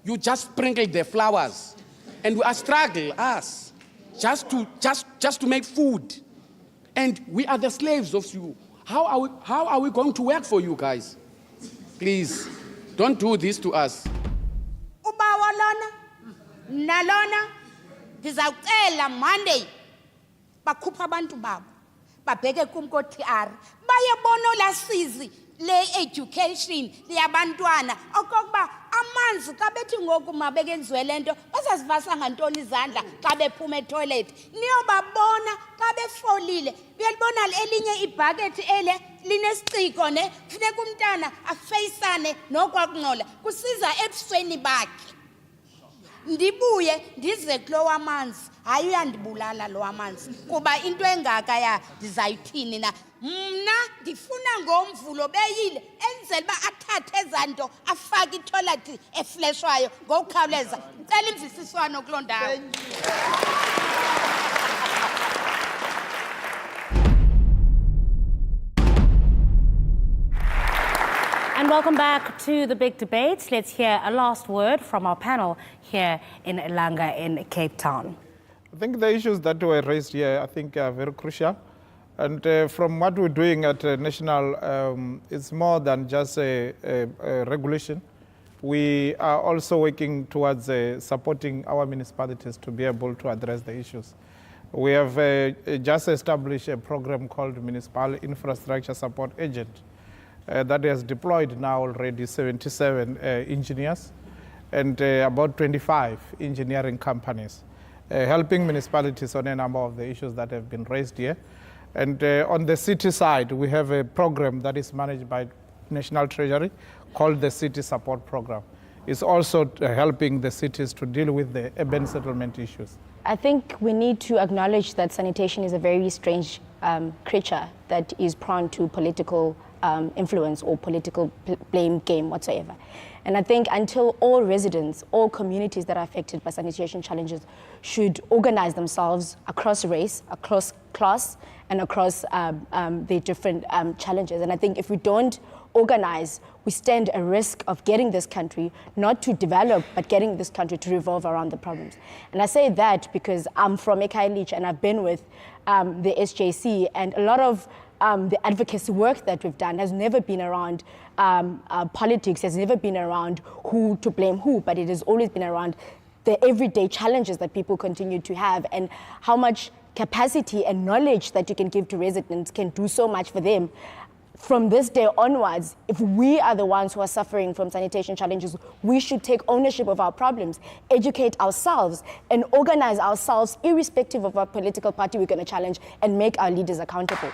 You just sprinkle the flowers. And we are struggling, us, just to make food. And we are the slaves of you. How are we going to work for you guys? Please, don't do this to us. Ubawa lona, nalona, ndizawucela Monday, bakhupha abantu babo, babheke kumko-TR, bayebona olasizi le-education liyabantwana, okokuba amanzi xa bethi ngoku mabekenziwe le nto, bazazivasa ngantoni izandla xa bephuma etoilet. Niyobabona xa befolile, uyalibona elinye ibhakethi ele linesiciko ne, funeka umntana afeyisane nokwakunqola, kusiza ebusweni bakhe. Ndibuye ndize kulo wamanzi, hayi uyandibulala lo wamanzi, kuba into engaka ya ndizayithini na. Mna ndifuna ngomvulo beyile enzela uba athathe ezanto afake itoilet efleshwayo ngokukhawuleza. Ndicela imvisiswano kuloo ndawo. And welcome back to the big debate. Let's hear a last word from our panel here in Langa in Cape Town. I think the issues that were raised here, I think, are very crucial. And from what we're doing at national, it's more than just a regulation. We are also working towards supporting our municipalities to be able to address the issues. We have just established a program called Municipal Infrastructure Support Agent that has deployed now already 77 engineers and about 25 engineering companies, helping municipalities on a number of the issues that have been raised here. And on the city side, we have a program that is managed by National Treasury called the City Support Program. It's also helping the cities to deal with the urban settlement issues. I think we need to acknowledge that sanitation is a very strange creature that is prone to political influence or political blame game whatsoever. And I think until all residents, all communities that are affected by sanitation challenges should organize themselves across race, across class, and across the different challenges. And I think if we don't organize, we stand a risk of getting this country not to develop, but getting this country to revolve around the problems. And I say that because I'm from Ekhayelitsha and I've been with the SJC, and a lot of the advocacy work that we've done has never been around politics, has never been around who to blame who, but it has always been around the everyday challenges that people continue to have and how much capacity and knowledge that you can give to residents can do so much for them. From this day onwards, if we are the ones who are suffering from sanitation challenges, we should take ownership of our problems, educate ourselves, and organize ourselves irrespective of what political party we're going to challenge and make our leaders accountable.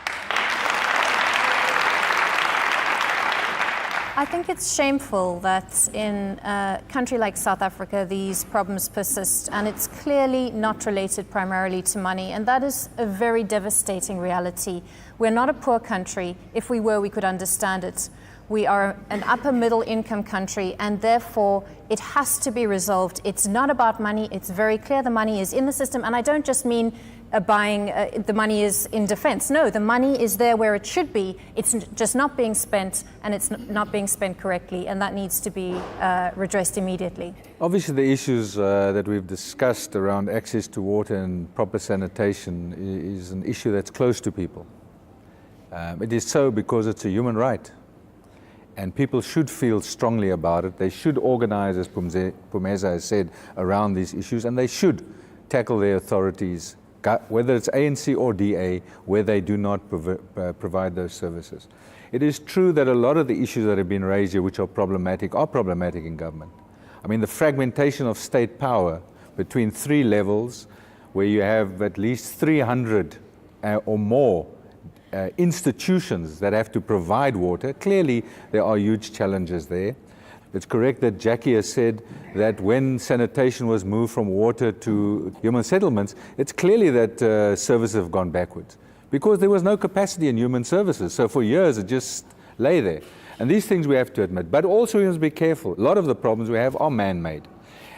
I think it's shameful that in a country like South Africa, these problems persist, and it's clearly not related primarily to money, and that is a very devastating reality. We're not a poor country. If we were, we could understand it. We are an upper middle income country, and therefore it has to be resolved. It's not about money. It's very clear the money is in the system, and I don't just mean the money is in defense. No, the money is there where it should be. It's just not being spent, and it's not being spent correctly, and that needs to be redressed immediately. Obviously, the issues that we've discussed around access to water and proper sanitation is an issue that's close to people. It is so because it's a human right, and people should feel strongly about it. They should organize, as Pumeza has said, around these issues, and they should tackle their authorities, whether it's ANC or DA, where they do not provide those services. It is true that a lot of the issues that have been raised here, which are problematic in government. I mean, the fragmentation of state power between 3 levels, where you have at least 300 or more institutions that have to provide water. Clearly, there are huge challenges there. It's correct that Jackie has said that when sanitation was moved from water to human settlements, it's clearly that services have gone backwards because there was no capacity in human services. So for years it just lay there. And these things we have to admit. But also we must be careful. A lot of the problems we have are man-made.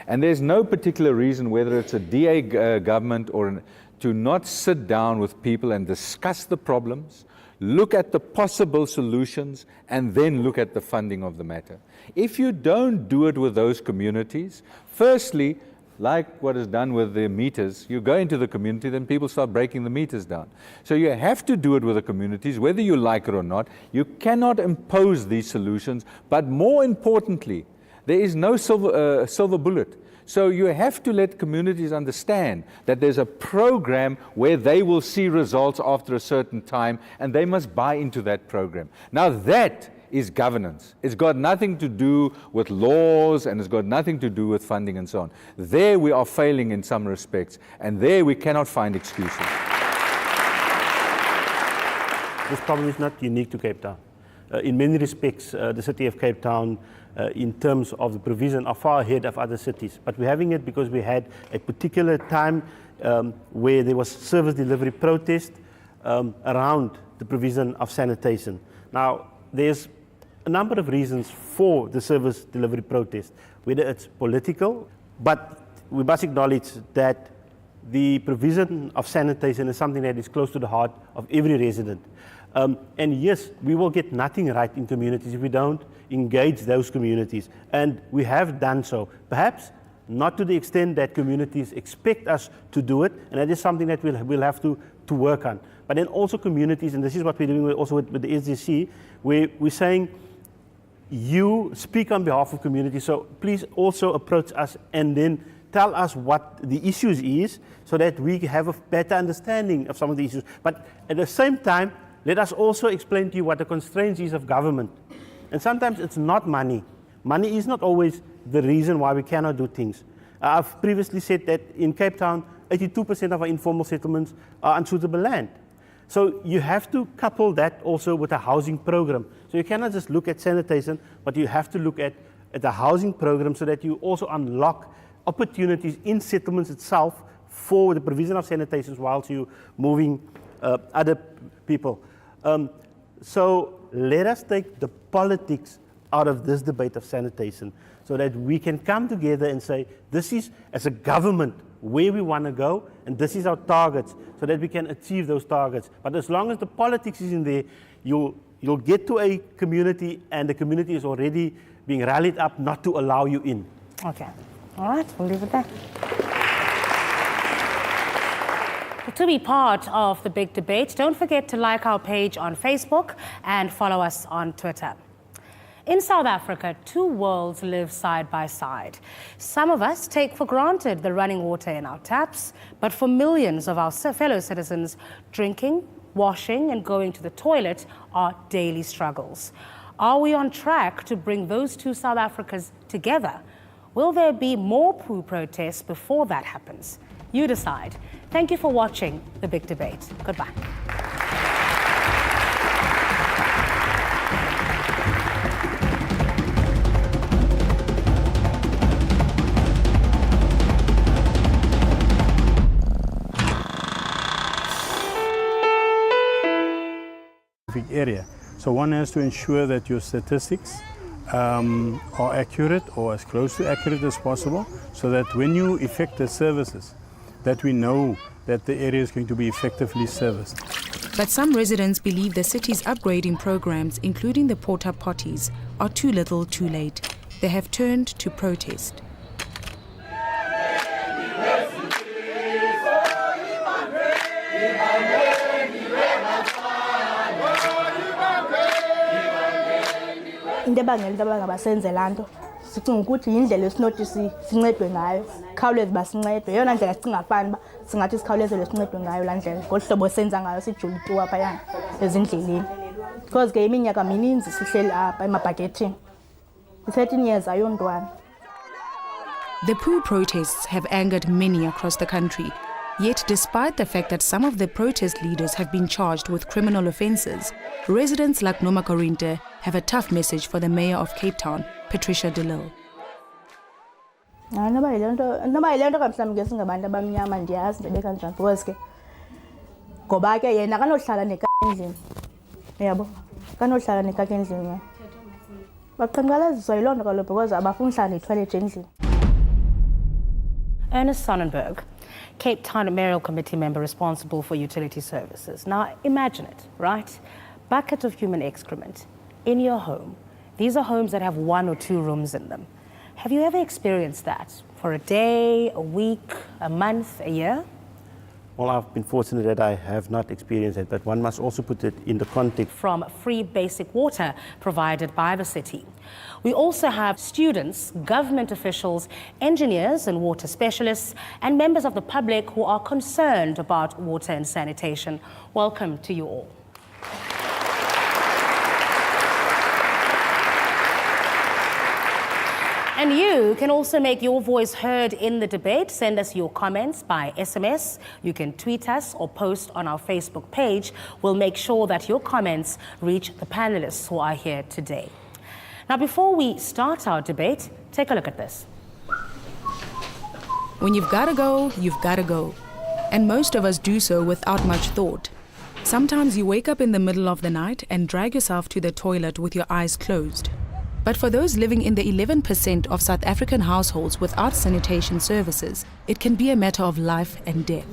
And there's no particular reason, whether it's a DA government or to not sit down with people and discuss the problems, look at the possible solutions, and then look at the funding of the matter. If you don't do it with those communities, firstly, like what is done with the meters, you go into the community, then people start breaking the meters down. So you have to do it with the communities, whether you like it or not. You cannot impose these solutions, but more importantly, there is no silver bullet. So you have to let communities understand that there's a program where they will see results after a certain time, and they must buy into that program. Now that is governance. It's got nothing to do with laws, and it's got nothing to do with funding and so on. There we are failing in some respects, and there we cannot find excuses. This problem is not unique to Cape Town. In many respects, the city of Cape Town, in terms of the provision, are far ahead of other cities. But we're having it because we had a particular time where there was service delivery protest around the provision of sanitation. Now, there's a number of reasons for the service delivery protest, whether it's political, but we must acknowledge that the provision of sanitation is something that is close to the heart of every resident. And yes, we will get nothing right in communities if we don't engage those communities. And we have done so. Perhaps not to the extent that communities expect us to do it, and that is something that we'll have to work on. But then also communities, and this is what we're doing also with the SDC, where we're saying, you speak on behalf of communities, so please also approach us and then tell us what the issues is so that we have a better understanding of some of the issues. But at the same time, let us also explain to you what the constraints is of government. And sometimes it's not money. Money is not always the reason why we cannot do things. I've previously said that in Cape Town, 82% of our informal settlements are unsuitable land. So you have to couple that also with a housing program. So you cannot just look at sanitation, but you have to look at the housing program so that you also unlock opportunities in settlements itself for the provision of sanitation whilst you're moving other people. So let us take the politics out of this debate of sanitation so that we can come together and say, this is, as a government, where we want to go, and this is our targets, so that we can achieve those targets. But as long as the politics is in there, you'll get to a community, and the community is already being rallied up not to allow you in. Okay. All right, we'll leave it there. To be part of the big debate, don't forget to like our page on Facebook and follow us on Twitter. In South Africa, two worlds live side by side. Some of us take for granted the running water in our taps, but for millions of our fellow citizens, drinking, washing, and going to the toilet are daily struggles. Are we on track to bring those two South Africas together? Will there be more poo protests before that happens? You decide. Thank you for watching The Big Debate. Goodbye. Area. So one has to ensure that your statistics are accurate or as close to accurate as possible, so that when you effect the services, that we know that the area is going to be effectively serviced. But some residents believe the city's upgrading programs, including the porta potties, are too little too late. They have turned to protest. Into ebangela into abangabasenze laa nto sicinga ukuthi yindlela esinothi sincedwe ngayo, khawuleze basincedwe. Yeyona ndlela sicinga fani uba singathi sikhawulezelwe sincedwe ngayo laa ndlela, ngolu hlobo senza ngayo sijule ituwa phayana ezindleleni. Because ke iminyaka mininzi sihleli apha emabhakethini. I-13 years ayontwana. The poo protests have angered many across the country. Yet, despite the fact that some of the protest leaders have been charged with criminal offences, residents like Noma Korinte have a tough message for the mayor of Cape Town, Patricia de Lille. Noba yile nto kamhlawumbi ke singabantu abamnyama ndiyazi ndibe kanjani because ke ngoba ke yena kanohlala nekaka endlini yabo kanohlala nekaka endlini baqhankqalaziswa yiloo nto kaloku because abafuni hlala netoilet endlini. Ernest Sonnenberg, Cape Town Mayoral Committee member responsible for utility services. Now imagine it, right? Bucket of human excrement in your home. These are homes that have 1 or 2 rooms in them. Have you ever experienced that for a day, a week, a month, a year? Well, I've been fortunate that I have not experienced it, but one must also put it in the context. From free basic water provided by the city. We also have students, government officials, engineers and water specialists, and members of the public who are concerned about water and sanitation. Welcome to you all. And you can also make your voice heard in the debate. Send us your comments by SMS. You can tweet us or post on our Facebook page. We'll make sure that your comments reach the panelists who are here today. Now, before we start our debate, take a look at this. When you've got to go, you've got to go. And most of us do so without much thought. Sometimes you wake up in the middle of the night and drag yourself to the toilet with your eyes closed. But for those living in the 11% of South African households without sanitation services, it can be a matter of life and death.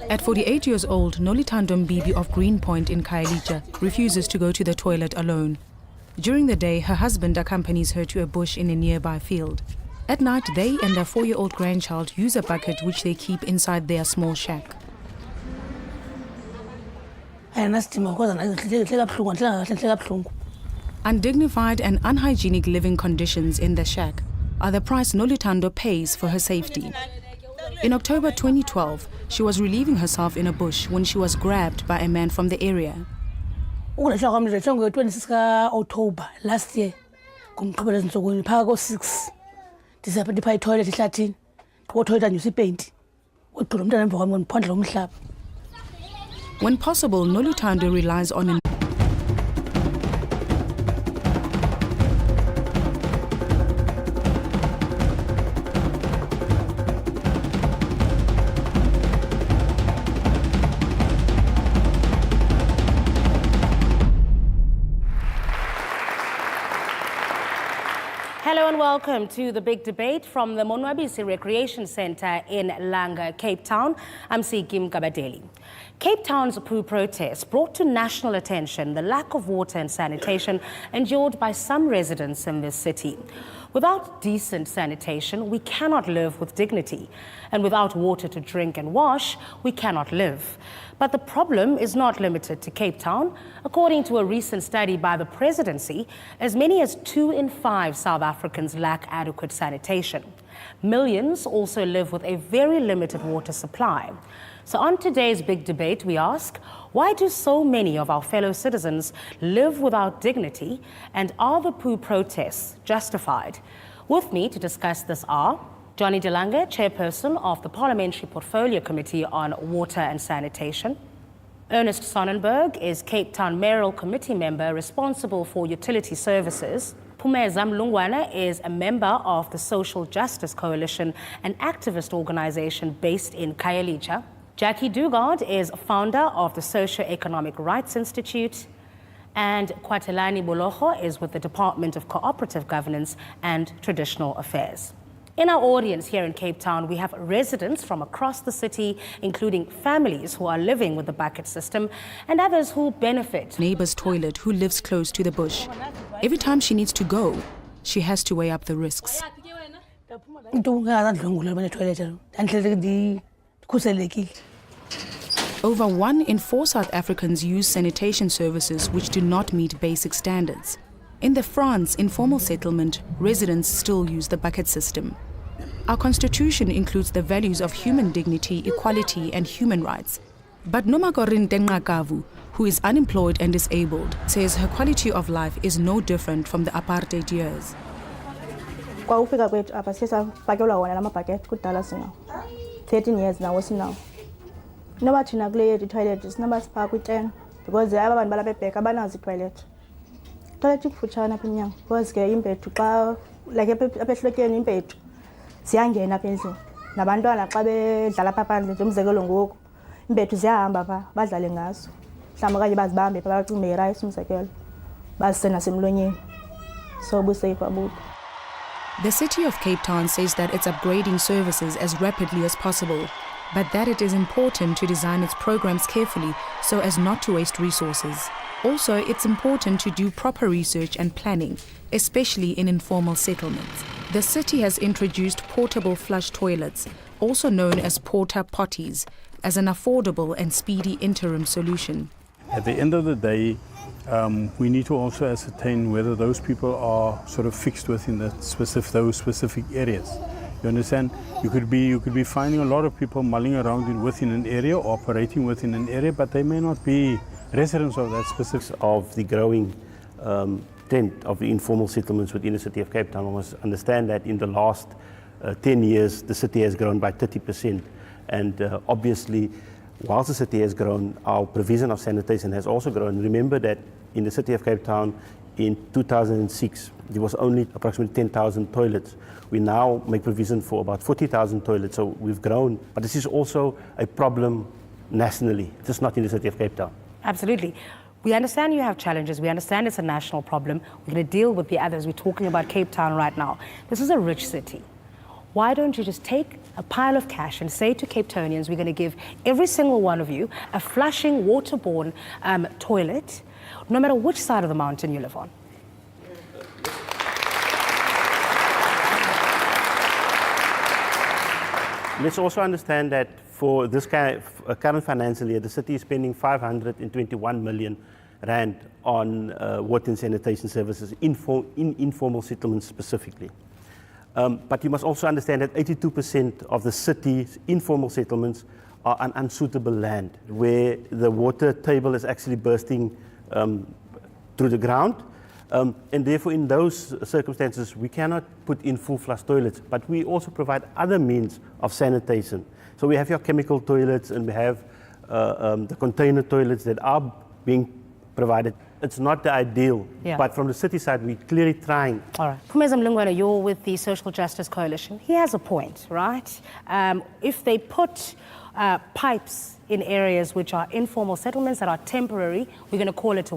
At 48 years old, Nolithando Mbibi of Greenpoint in Khayelitsha refuses to go to the toilet alone. During the day, her husband accompanies her to a bush in a nearby field. At night, they and their 4-year-old grandchild use a bucket which they keep inside their small shack. Undignified and unhygienic living conditions in the shack are the price Nolithando pays for her safety. In October 2012, she was relieving herself in a bush when she was grabbed by a man from the area. October last year, phaka 6 ndisapha ndipha itoilet ehlathini ndikotoilet anyusa ipenti wegqula umntana emva kwami ngiphandla umhlaba. When possible, Nolithando relies on a Hello and welcome to the big debate from the Monwabisi Recreation Centre in Langa, Cape Town. I'm Kim Kabadeli. Cape Town's poo protest brought to national attention the lack of water and sanitation endured by some residents in this city. Without decent sanitation, we cannot live with dignity. And without water to drink and wash, we cannot live. But the problem is not limited to Cape Town. According to a recent study by the presidency, as many as 2 in 5 South Africans lack adequate sanitation. Millions also live with a very limited water supply. So on today's big debate, we ask, why do so many of our fellow citizens live without dignity, and are the poo protests justified? With me to discuss this are Johnny Delanga, chairperson of the Parliamentary Portfolio Committee on Water and Sanitation. Ernest Sonnenberg is Cape Town Mayoral Committee member responsible for utility services. Phumeza Mlungwana is a member of the Social Justice Coalition, an activist organization based in Khayelitsha. Jackie Dugard is founder of the Socio-Economic Rights Institute. And Kwatelani Boloho is with the Department of Cooperative Governance and Traditional Affairs. In our audience here in Cape Town, we have residents from across the city, including families who are living with the bucket system and others who benefit. Neighbor's toilet who lives close to the bush. Every time she needs to go, she has to weigh up the risks. Over 1 in 4 South Africans use sanitation services which do not meet basic standards. In the France informal settlement, residents still use the bucket system. Our constitution includes the values of human dignity, equality and human rights. But Nomakorin Tenqakavu, who is unemployed and disabled, says her quality of life is no different from the apartheid years. Kwa ufika kwetu hapa sasa pakelwa wona lama bucket kudala sinawo 13 years nawo sinawo. Noba thina kule yethu toilet sinaba sipha kwi10 because aba bantu balapha ebheka abanazo toilet. toilet ikufutshane apha emnyango because ke imbethu xa like apha ehlotyeni imbethu ziyangena apha endlini nabantwana xa bedlala apha phandle nje umzekelo ngoku imbethu ziyahamba phaa badlale ngazo mhlawumbi okanye bazibambe phaa bacinga yirayisi umzekelo bazise nasemlonyeni so busafe abubo. The city of Cape Town says that it's upgrading services as rapidly as possible, but that it is important to design its programs carefully so as not to waste resources. Also, it's important to do proper research and planning, especially in informal settlements. The city has introduced portable flush toilets, also known as porta potties, as an affordable and speedy interim solution. At the end of the day, we need to also ascertain whether those people are sort of fixed within those specific areas. You understand? You could be finding a lot of people mulling around within an area, operating within an area, but they may not be residents of that specific. Of the growing trend of the informal settlements within the city of Cape Town, we must understand that in the last 10 years, the city has grown by 30%, and obviously, whilst the city has grown, our provision of sanitation has also grown. Remember that in the city of Cape Town, in 2006, there was only approximately 10,000 toilets. We now make provision for about 40,000 toilets, so we've grown. But this is also a problem nationally, just not in the city of Cape Town. Absolutely. We understand you have challenges. We understand it's a national problem. We're going to deal with the others. We're talking about Cape Town right now. This is a rich city. Why don't you just take a pile of cash and say to Cape Townians, we're going to give every single one of you a flushing, waterborne toilet, no matter which side of the mountain you live on. Let's also understand that for this current financial year, the city is spending 521 million rand on water and sanitation services in informal settlements specifically. But you must also understand that 82% of the city's informal settlements are on unsuitable land, where the water table is actually bursting through the ground. And therefore, in those circumstances, we cannot put in full flush toilets, but we also provide other means of sanitation. So we have your chemical toilets, and we have the container toilets that are being provided. It's not the ideal, but from the city side, we're clearly trying. All right. Phumeza Mlungwana, you're with the Social Justice Coalition. He has a point, right? If they put pipes in areas which are informal settlements that are temporary, we're going to call it a